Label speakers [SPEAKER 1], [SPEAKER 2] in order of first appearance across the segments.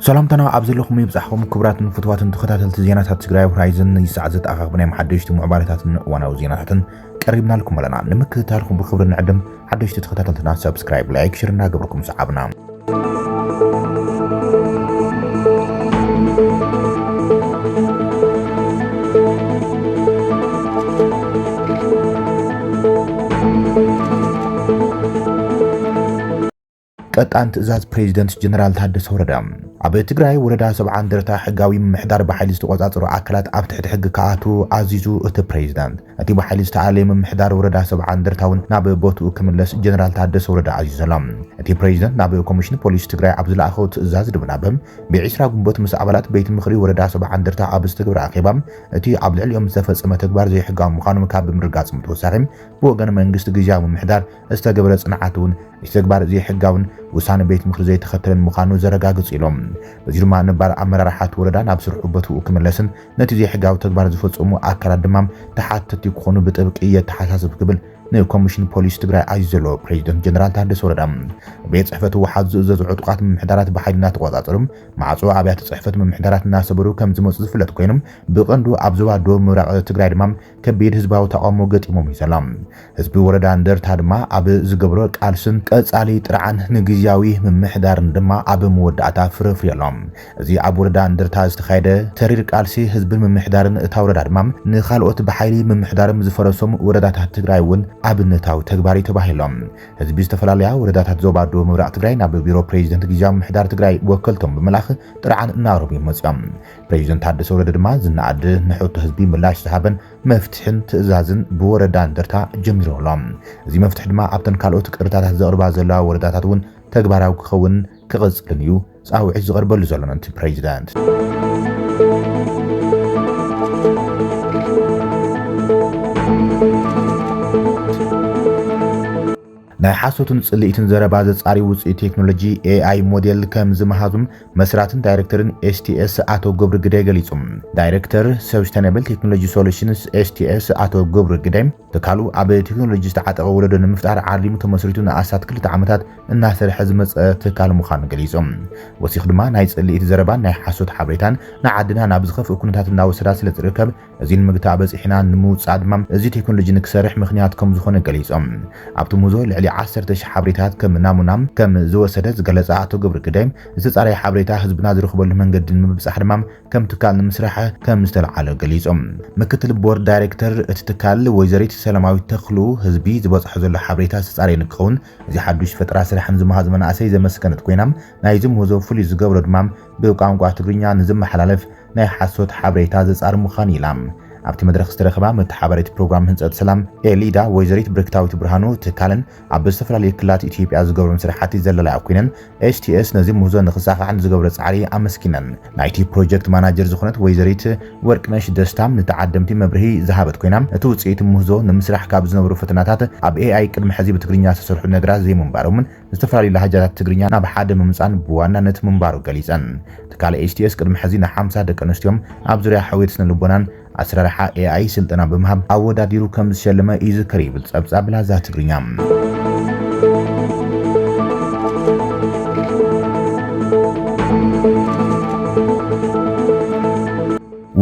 [SPEAKER 1] ሰላምታና ኣብዘለኹም ይብዛሕኩም ክብራትን ፍትዋትን ተኸታተልቲ ዜናታት ትግራይ ሆራይዘን ይስዓዘት ኣኻኽብናይ ሓደሽቲ ሙዕባለታትን እዋናዊ ዜናታትን ቀሪብና ልኩም ኣለና ንምክትታልኩም ብክብሪ ንዕድም ሓደሽቲ ተኸታተልትና ሰብስክራይብ ላይክ ሼር እናገበርኩም ሰዓብና ቀጣን ትእዛዝ ፕሬዚደንት ጀነራል ታደሰ ወረዳ ኣብ ትግራይ ወረዳ 70 እንደርታ ሕጋዊ ምምሕዳር በሓይሊ ዝተቆጻጸሩ ኣካላት ኣብ ትሕቲ ሕጊ ከኣቱ ኣዚዙ እቲ ፕሬዚደንት እቲ በሓይሊ ዝተኣለየ ምምሕዳር ወረዳ 70 እንደርታውን ናብ ቦትኡ ክምለስ ጀነራል ታደሰ ወረዳ ኣዚዞም እቲ ፕሬዚደንት ናብ ኮሚሽን ፖሊስ ትግራይ ኣብ ዝለኣኸው ትእዛዝ ድብናበም ብ20 ጉንቦት ምስ ኣባላት ቤት ምኽሪ ወረዳ 70 እንደርታ ኣብ ዝተገብረ ኣኼባም እቲ ኣብ ልዕሊኦም ዝተፈጸመ ተግባር ዘይሕጋዊ ምዃኑ ካብ ብምርጋጽ ምትወሳኺ ብወገን መንግስቲ ግዝያዊ ምምሕዳር ዝተገብረ ጽንዓት እውን ተግባር ዘይሕጋውን ውሳነ ቤት ምኽሪ ዘይተኸተለን ምዃኑ ዘረጋግጽ ኢሎም በዚ ድማ ነባር ኣመራርሓት ወረዳ ናብ ስርሑ ቦትኡ ክምለስን ነቲ ዘይሕጋዊ ተግባር ዝፈጸሙ ኣካላት ድማ ተሓተቲ ክኾኑ ብጥብቂ የተሓሳስብ ክብል ንኮሚሽን ፖሊስ ትግራይ ኣዚዘሎ ፕሬዚደንት ጀነራል ታደሰ ወረዳ ቤት ጽሕፈት ወሓዝ ዝእዘዙ ዕጡቃት ምምሕዳራት በሓይልና ተቆጻጸሩም ማዕጾ ኣብያተ ጽሕፈት ምምሕዳራት እናሰበሩ ከም ዝመጹ ዝፍለጥ ኮይኖም ብቐንዱ ኣብ ዞባ ደቡብ ምብራቕ ትግራይ ድማ ከቢድ ህዝባዊ ተቃውሞ ገጢሞም ይዘሎም ህዝቢ ወረዳ እንደርታ ድማ ኣብ ዝገብሮ ቃልስን ቀጻሊ ጥርዓን ንግዝያዊ ምምሕዳርን ድማ ኣብ መወዳእታ ፍረፍርዮም እዚ ኣብ ወረዳ እንደርታ ዝተኻየደ ተሪር ቃልሲ ህዝብን ምምሕዳርን እታ ወረዳ ድማ ንኻልኦት በሓይሊ ምምሕዳርም ዝፈረሶም ወረዳታት ትግራይ እውን ኣብነታዊ ተግባር ተባሂሎም ህዝቢ ዝተፈላለያ ወረዳታት ዞባ ደቡብ ምብራቕ ትግራይ ናብ ቢሮ ፕሬዚደንት ግዝያዊ ምምሕዳር ትግራይ ወከልቶም ብምላኽ ጥርዓን እናቕረቡ ይመጽኦም ፕሬዚደንት ታደሰ ወረዳ ድማ ዝናኣድ ንሕቶ ህዝቢ ምላሽ ዝሃበን መፍትሕን ትእዛዝን ብወረዳ እንደርታ ጀሚሮሎም እዚ መፍትሕ ድማ ኣብተን ካልኦት ቅርታታት ዘቕርባ ዘለዋ ወረዳታት እውን ተግባራዊ ክኸውን ክቕጽልን እዩ ጻውዒት ዝቐርበሉ ዘሎ ነቲ ፕሬዚደንት ናይ ሓሶትን ጽልኢትን ዘረባ ዘጻሪ ውጽኢት ቴክኖሎጂ AI ሞዴል ከም ዝመሃዙም መስራትን ዳይሬክተርን STS ኣቶ ገብሩ ግዳይ ገሊጹም ዳይሬክተር Sustainable Technology Solutions STS ኣቶ ገብሩ ግዳይ ተካሉ ኣብ ቴክኖሎጂ ዝተዓጠቐ ወለዶ ንምፍጣር ዓሊሙ ተመስሪቱ ንኣሳት 2 ዓመታት እናሰርሐ ዝመጸ ትካል ምዃኑ ገሊጾም ወሲኽ ድማ ናይ ጽልኢት ዘረባን ናይ ሓሶት ሓበሬታን ንዓድና ናብ ዝኸፍእ ኩነታት እናወሰዳ ስለ ዝርከብ እዚ ንምግታእ በፂሕና ንምውጻእ ድማ እዚ ቴክኖሎጂ ንክሰርሕ ምኽንያት ከም ዝኾነ ገሊጾም ኣብቲ ሙዞ ልዕሊ 10,000 ሓበሬታት ከም ናሙናም ከም ዝወሰደ ዝገለጸ ኣቶ ገብሩ ግዳይ ዝተጻረየ ሓበሬታ ህዝብና ዝረኽበሉ መንገዲ ንምብጻሕ ድማ ከም ትካል ንምስራሕ ከም ዝተለዓለ ገሊጾም ምክትል ቦርድ ዳይሬክተር እቲ ትካል ወይዘሪት ሰላማዊት ተኽሉ ህዝቢ ዝበጽሖ ዘሎ ሓበሬታ ዝተጻረየ ንክኸውን እዚ ሓዱሽ ፈጠራ ስራሕን ዝመሃዝ መናእሰይ ዘመስከነት ኮይናም ናይ ዝምህዞ ፍሉይ ዝገብሮ ድማ ብቋንቋ ትግርኛ ንዝመሓላለፍ ናይ ሓሶት ሓበሬታ ዘጻሪ ምዃኑ ኢላም ኣብቲ መድረኽ ዝተረኸባ መተሓባሪት ፕሮግራም ህንጸት ሰላም ኤሊዳ ወይዘሪት ብርክታዊት ብርሃኑ ትካልን ኣብ ዝተፈላለዩ ክልላት ኢትዮጵያ ዝገብሩ ስራሕቲ ዘለላ ኮይነን STS ነዚ ምህዞ ንኽሳኻዕን ዝገብረ ጻዕሪ ኣመስኪነን ናይቲ ፕሮጀክት ማናጀር ዝኾነት ወይዘሪት ወርቅነሽ ደስታም ንተዓደምቲ መብርሂ ዝሃበት ኮይናም እቲ ውጽኢት ምህዞ ንምስራሕ ካብ ዝነበሩ ፈተናታት ኣብ AI ቅድሚ ሕዚ ብትግርኛ ዝተሰርሑ ነገራት ዘይምንባሮምን ዝተፈላለዩ ላሃጃታት ትግርኛ ናብ ሓደ ምምጻን ብዋናነት ምንባሩ ገሊጸን ትካል STS ቅድሚ ሕዚ ን50 ደቂ ኣንስትዮን ኣብ ዙርያ ሓዊት ስነ ልቦናን ኣስራርሓ AI ስልጠና ብምሃብ ኣወዳዲሩ ከም ዝሸለመ ይዝከር ይብል ጸብጻብ ላዛ ትግርኛ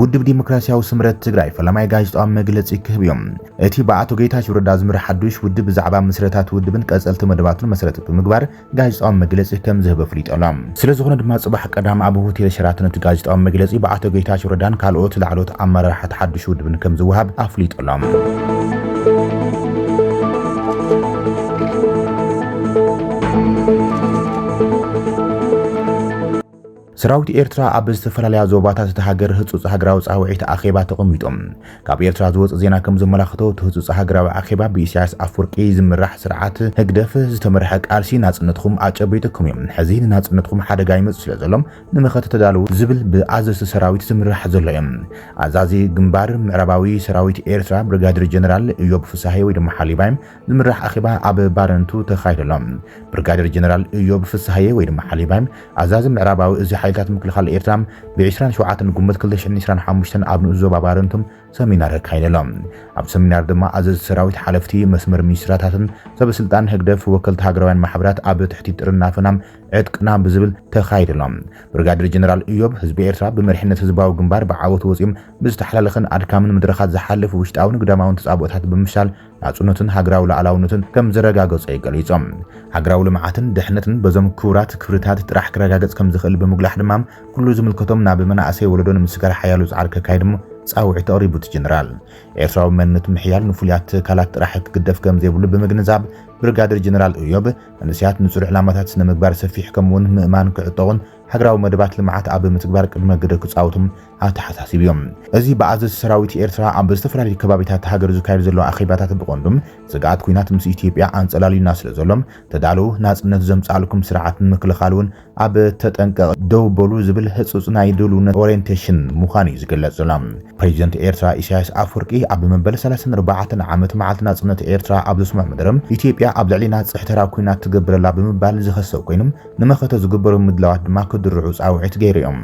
[SPEAKER 1] ውድብ ዲሞክራሲያዊ ስምረት ትግራይ ፈላማይ ጋዜጣዊ መግለጺ ክህብዮም እቲ በኣቶ ጌታቸው ረዳ ዝምራሕ ሓዱሽ ውድብ ብዛዕባ ምስረታት ውድብን ቀጸልቲ መደባቱን መሰረት ብምግባር ጋዜጣዊ መግለጺ ከም ዝህበ ፍሊጦሎም ስለዝኾነ ድማ ጽባሕ ቀዳም ኣብ ሆቴል ሸራተን እቲ ጋዜጣዊ መግለጺ በኣቶ ጌታቸው ረዳን ካልኦት ላዕሎት ኣመራርሓት ሓዱሽ ውድብን ከም ዝወሃብ ኣፍሊጦሎም ሰራዊት ኤርትራ ኣብ ዝተፈላለዩ ዞባታት ተሃገር ህጹጽ ሃገራዊ ጻውዒት ኣኼባ ተቐሚጦም ካብ ኤርትራ ዝወጽእ ዜና ከም ዘመላኽቶ ህጹጽ ሃገራዊ ኣኼባ ብኢሳያስ ኣፍወርቂ ዝምራሕ ስርዓት ህግደፍ ዝተመርሐ ቃልሲ ናጽነትኩም ኣጨበይትኩም እዮም ሕዚ ናጽነትኩም ሓደጋ ይመጽእ ስለ ዘሎም ንመኸተ ተዳለዉ ዝብል ብኣዘዝቲ ሰራዊት ዝምራሕ ዘሎ እዮም ኣዛዚ ግንባር ምዕራባዊ ሰራዊት ኤርትራ ብርጋዴር ጀነራል ኢዮብ ፍሳሐ ወይ ድማ ሓሊባይ ዝምራሕ ኣኼባ ኣብ ባረንቱ ተኻይደሎም ብርጋዴር ጀነራል ኢዮብ ፍሳሐ ወይ ድማ ሓሊባይ ኣዛዚ ምዕራባዊ እዚ ሓይልታት ምክልኻል ኤርትራ ብ27 ጉንበት 2025 ኣብ ንዞባ ባረንቱም ሰሚናር ካይደሎም ኣብ ሰሚናር ድማ ኣዘዝ ሰራዊት ሓለፍቲ መስመር ሚኒስትራታትን ሰበስልጣን ህግደፍ ወከልቲ ሃገራውያን ማሕበራት ኣብ ትሕቲ ጥርናፈናም ዕጥቅና ብዝብል ተኻይድሎም ብርጋዴር ጀነራል ኢዮብ ህዝቢ ኤርትራ ብመሪሕነት ህዝባዊ ግንባር ብዓወት ወፂኦም ብዝተሓላለኸን ኣድካምን ምድረኻት ዝሓልፍ ውሽጣውን ግዳማውን ተጻብኦታት ብምሻል ናጽነትን ሃገራዊ ሉዓላውነትን ከም ዘረጋገጸ ገሊጾም ሃገራዊ ልምዓትን ድሕነትን በዞም ክቡራት ክብርታት ጥራሕ ክረጋገጽ ከም ዝኽእል ብምጉላሕ ድማ ኩሉ ዝምልከቶም ናብ መናእሰይ ወለዶን ምስጋር ሓያሉ ጻዕር ከካይድሞ ጻውዒት ተቕሪቡት ጀነራል ኤርትራዊ መንነት ምሕያል ንፍሉያት ትካላት ጥራሕ ክግደፍ ከም ዘይብሉ ብምግንዛብ ብርጋዴር ጀነራል ኢዮብ ንስያት ንጹር ዕላማታት ስነ ምግባር ሰፊሕ ከምውን ምእማን ክዕጠቑን ሃገራዊ መደባት ልምዓት ኣብ ምትግባር ቅድመ ግደ ክጻውቱም ኣተሓሳሲብዮም እዚ በኣዘዝ ሰራዊት ኤርትራ ኣብ ዝተፈላለዩ ከባቢታት ሃገር ዝካየድ ዘሎ ኣኼባታት ብቆንዱም ስጋኣት ኩናት ምስ ኢትዮጵያ ኣንጸላሊና ስለ ዘሎም ተዳለዉ ናጽነት ዘምጻልኩም ስርዓትን ምክልኻልን ኣብ ተጠንቀቕ ደው በሉ ዝብል ህጹጽ ናይ ድልውነት ኦሪየንቴሽን ምዃኑ እዩ ዝግለጽ ዘሎ ፕሬዚደንት ኤርትራ ኢሳያስ ኣፍወርቂ ኣብ መበል 34 ዓመት መዓልቲ ናጽነት ኤርትራ ኣብ ዘስምዕ መደረም ኢትዮጵያ ኣብ ልዕሊ ናጽሕተራ ኩናት ትገብረላ ብምባል ዝኸሰው ኮይኖም ንመኸተ ዝግበሩ ምድላዋት ድማ ክድርዑ ጻውዒት ገይሮም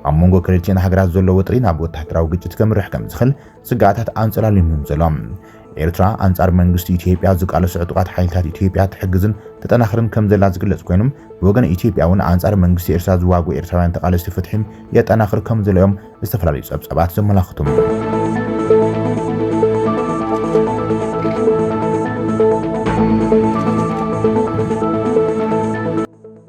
[SPEAKER 1] ኣብ መንጎ ክልቲአን ሃገራት ዘሎ ወጥሪ ናብ ወተሃደራዊ ግጭት ከምርሕ ከም ዝኽእል ስጋኣታት ኣንጸላሊሞም ዘሎም ኤርትራ አንጻር መንግስት ኢትዮጵያ ዝቃለሱ ዕጡቃት ሓይልታት ኢትዮጵያ ትሕግዝን ተጠናኽርን ከም ዘላ ዝግለጽ ኮይኖም ወገን ኢትዮጵያውን አንጻር መንግስት ኤርትራ ዝዋጉ ኤርትራውያን ተቃለስቲ ፍትሕም የጠናኽር ከም ዘለዮም ዝተፈላለዩ ጸብጸባት ዘመላኽቱም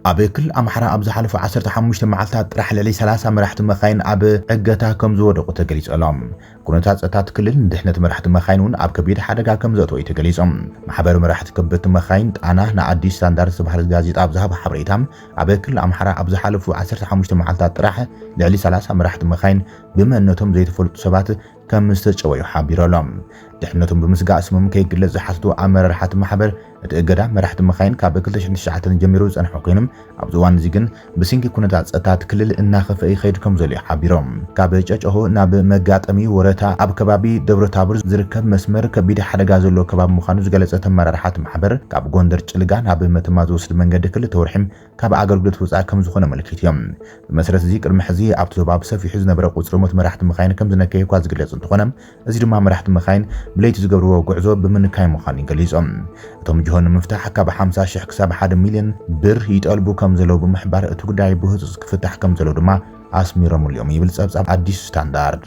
[SPEAKER 1] ኣብ ክልል ኣምሓራ ኣብ ዝሓለፈ 15 መዓልታት ጥራሕ ልዕሊ 30 መራሕቲ መኻይን ኣብ ዕገታ ከም ዝወደቁ ተገሊጾም ኩነታት ጸጥታ ክልል ንድሕነት መራሕቲ መኻይን እውን ኣብ ከቢድ ሓደጋ ከም ዘእተው ተገሊጾም ማሕበር መራሕቲ ከበድቲ መኻይን ጣና ንኣዲስ ስታንዳርድ ዝበሃል ጋዜጣ ኣብ ዝሃበ ሓበሬታ ኣብ ክልል ኣምሓራ ኣብ ዝሓለፉ 15 መዓልታት ጥራሕ ልዕሊ 30 መራሕቲ መኻይን ብመነቶም ዘይተፈልጡ ሰባት ከም ዝተጨወዩ ሓቢሮሎም ድሕነቶም ብምስጋእ ስሞም ከይግለጽ ዝሓትቱ ኣመራርሓት ማሕበር እቲ እገዳ መራሕቲ መኻይን ካብ 2009 ጀሚሩ ዝጸንሐ ኮይኖም ኣብ እዋን እዚ ግን ብስንኪ ኩነታት ጸጥታ ክልል እናኸፈ ይኸይድ ከም ዘሎ ሓቢሮም ካብ ጨጨሆ ናብ መጋጠሚ ወረታ ኣብ ከባቢ ደብረታቦር ዝርከብ መስመር ከቢድ ሓደጋ ዘሎ ከባቢ ምዃኑ ዝገለጸ ኣመራርሓት ማሕበር ካብ ጎንደር ጭልጋ ናብ መተማ ዝወስድ መንገዲ ክልል ተወርሒም ካብ ኣገልግሎት ወጻኢ ከም ዝኾነ መልክት እዮም ብመሰረት እዚ ቅድሚ ሕዚ ኣብቲ ዞባ ሰፊሑ ዝነበረ ቁጽሪ ሞት መራሕቲ መኻይን ከም ዝነከየ እኳ ዝግለጽ እንትኾነ እዚ ድማ መራሕቲ መኻይን ብለይቲ ዝገብርዎ ጉዕዞ ብምንካይ ምዃኑ ይገሊጾም እቶም ጅሆን ምፍታሕ ካብ 50,000 ክሳብ 1 ሚልዮን ብር ይጠልቡ ከም ዘለው ብምሕባር እቲ ጉዳይ ብህጹጽ ክፍታሕ ከም ዘለው ድማ ኣስሚሮም እዮም ይብል ጸብጻብ ኣዲስ ስታንዳርድ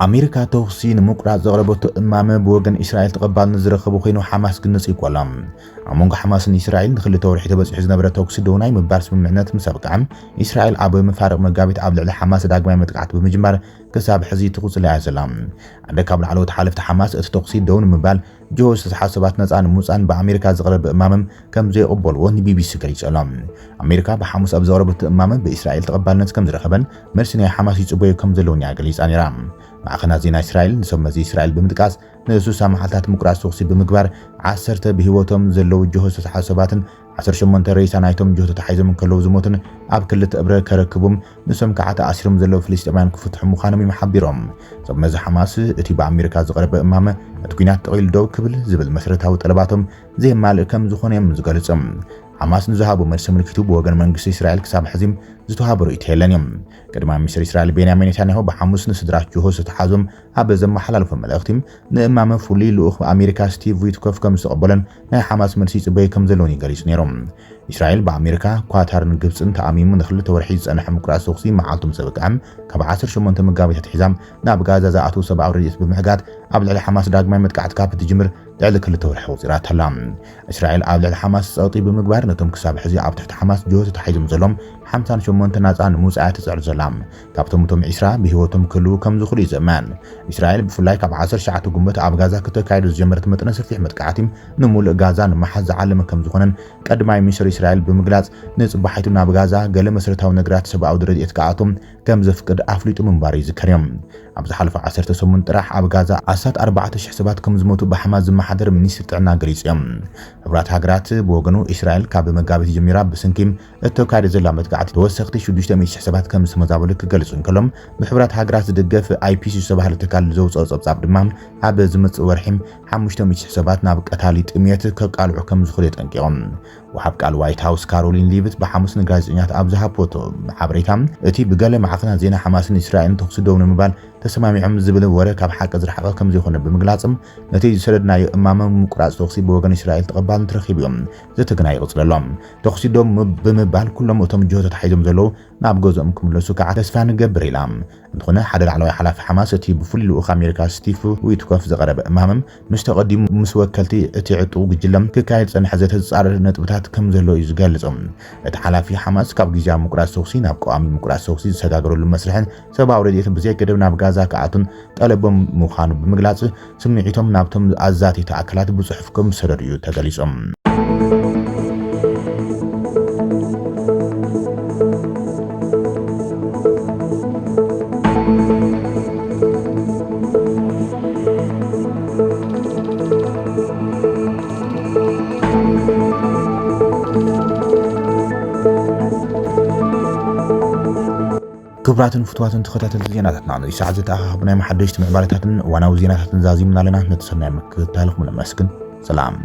[SPEAKER 1] ኣሜሪካ ተወክሲ ንምቁራጽ ዘቕረበቶ እማመ ብወገን እስራኤል ተቐባልነት ዝረኸቡ ኮይኑ ሓማስ ግንጽ ይቆሎም ኣብ መንጎ ሓማስን እስራኤል ንኽልተ ወርሒ ተበፂሑ ዝነበረ ተወክሲ ደውናይ ምባር ስምምዕነት ምስ ኣብቅዐ እስራኤል ኣብ መፋርቕ መጋቢት ኣብ ልዕሊ ሓማስ ዳግማይ መጥቃዕቲ ብምጅማር ክሳብ ሕዚ ትቕጽል እያ ዘላ ሓደ ካብ ላዕለዎት ሓለፍቲ ሓማስ እቲ ተወክሲ ደው ንምባል ጆስ ተሓሰባት ነፃ ንምውፃን ብኣሜሪካ ዝቐረበ እማመም ከም ዘይቕበልዎ ንቢቢሲ ገሊጾሎም ኣሜሪካ ብሓሙስ ኣብ ዘቕረበቶ እማመም ብእስራኤል ተቐባልነት ከም ዝረኸበን መልሲ ናይ ሓማስ ይጽበዩ ከም ዘለውን እያ ገሊጻ ነይራ ማዕኸናት ዜና እስራኤል ንሰመዚ እስራኤል ብምጥቃስ ንሱሳ መዓልታት ምቁራጽ ተወክሲ ብምግባር 10 ብህይወቶም ዘለው ጆስ ተሓሰባትን 18 ሬሳ ናይቶም ጆቶ ተሓይዞም ከለው ዝሞትን ኣብ ክልተ እብረ ከረክቡም ንሶም ከዓ ተኣሲሮም ዘለው ፍልስጤማውያን ክፍትሑ ምዃኖም ይሓቢሮም ሰመዚ ሓማስ እቲ ብኣሜሪካ ዝቐረበ እማመ እቲ ኩናት ጠቕሊሉ ደው ክብል ዝብል መሰረታዊ ጠለባቶም ዘይማልእ ከም ዝኾነ እዮም ዝገልጾም ሓማስ ንዝሃቦ መልሲ ምልክቱ ብወገን መንግስቲ እስራኤል ክሳብ ሕዚም ዝተዋሃበሩ ይተየለን እዮም ቀዳማይ ሚኒስትር እስራኤል ቤንያሚን ኔታንያሁ ብሓሙስ ንስድራት ጆሆስ ተሓዞም ኣብ ዘመሓላልፎ መልእኽቲ ንእማመ ፍሉይ ልኡኽ ኣሜሪካ ስቲቭ ዊትኮፍ ከም ዝተቐበለን ናይ ሓማስ መልሲ ይጽበዩ ከም ዘለውን ይገሊጹ ነይሮም እስራኤል በአሜሪካ ኳታርን ግብፅን ተኣሚሙ ንኽልተ ወርሒ ዝጸንሐ ምቁራጽ ተወክሲ መዓልቶም ዘበቅዐም ካብ 18 መጋቢት ኣትሒዛም ናብ ጋዛ ዝኣትዉ ሰብኣዊ ረድኤት ብምሕጋት ኣብ ልዕሊ ሓማስ ዳግማይ መጥቃዕቲ ካብ እትጅምር ልዕሊ ክልተ ወርሒ ወፂራ ኣላ እስራኤል ኣብ ልዕሊ ሓማስ ፀቕጢ ብምግባር ነቶም ክሳብ ሕዚ ኣብ ትሕቲ ሓማስ ጆቶ ተሓይዞም ዘሎም 58 ናፃ ንምውፃእ ትፅዕር ዘላ ካብቶም እቶም 20 ብሂወቶም ክህልው ከም ዝኽእሉ ይዘመን እስራኤል ብፍላይ ካብ 19 ጉንበት ኣብ ጋዛ ከተካይዱ ዝጀመረት መጠነ ሰፊሕ መጥቃዕቲ ንሙሉእ ጋዛ ንምሓዝ ዝዓለመ ከም ዝኾነን ቀዳማይ ሚኒስትር እስራኤል ብምግላጽ ንጽባሕቱ ናብ ጋዛ ገለ መሰረታዊ ነገራት ሰብኣዊ ረድኤት ከኣቶም ከም ዘፍቅድ ኣፍሊጡ ምንባር ይዝከር እዮም ኣብ ዝሓለፈ 18 ጥራሕ ኣብ ጋዛ 14,000 ሰባት ከም ዝሞቱ ብሓማስ ዝመሓደር ሚኒስትር ጥዕና ገሊጹ እዮም ሕብራት ሃገራት ብወገኑ እስራኤል ካብ መጋቢት ጀሚራ ብስንኪም እተካይደ ዘላ መጥቃዕቲ ተወሰኽቲ 600,000 ሰባት ከም ዝተመዛበሉ ክገልጹ እንከሎም ብሕብራት ሃገራት ዝድገፍ IPC ዝተባህለ ትካል ዘውፅኦ ጸብጻብ ድማ ኣብ ዝመጽእ ወርሒም 500,000 ሰባት ናብ ቀታሊ ጥምየት ከቃልዑ ከም ዝኽእሉ ጠንቂቖም وحب قال وايت هاوس كارولين ليفت بحماس نغازيات ابزها بوتو حبريتام اتي بغله معخنا زينا حماس اسرائيل تخصدون مبال ተሰማሚዖም ዝብል ወረ ካብ ሓቂ ዝረሓቐ ከም ዘይኮነ ብምግላጽም ነቲ ዝሰደድናዮ እማመም ምቁራጽ ተኽሲ ብወገን እስራኤል ተቐባልነት ረኺቡ እዮም ዘተግና ይቕጽለሎም ተኽሲ ዶም ብምባል ኩሎም እቶም ጅሆታት ሓይዞም ዘለዉ ናብ ገዝኦም ክምለሱ ከዓ ተስፋ ንገብር ኢላ እንተኾነ ሓደ ላዕለዋይ ሓላፊ ሓማስ እቲ ብፍሉይ ልኡኽ ኣሜሪካ ስቲቭ ዊትኮፍ ዘቐረበ እማመም ምስ ተቐዲሙ ምስ ወከልቲ እቲ ዕጡቕ ጉጅለም ክካየድ ጸንሐ ዘተጻረረ ነጥብታት ከም ዘሎ እዩ ዝገልጾም እቲ ሓላፊ ሓማስ ካብ ግዝያዊ ምቁራጽ ተኽሲ ናብ ቀዋሚ ምቁራጽ ተኽሲ ዝሰጋገረሉ መስርሕን ሰብኣዊ ረድኤት ብዘይ ገደብ ናብ ጋዛ ክኣቱን ጠለቦም ምዃኑ ብምግላጽ ስምዒቶም ናብቶም ኣዛተይቲ ኣካላት ብጽሑፍ ከም ዝሰደዱ እዩ ተገሊጾም ክብራትን ፍትዋትን ተኸታተልቲ ዜናታትና ነዚ ሰዓት ዝተኣኻኽቡ ናይ መሓደሽቲ ምዕባለታትን ዋናዊ ዜናታትን ዛዚምና ኣለና ነቲ ሰናይ ምክትታልኩም ነመስግን ሰላም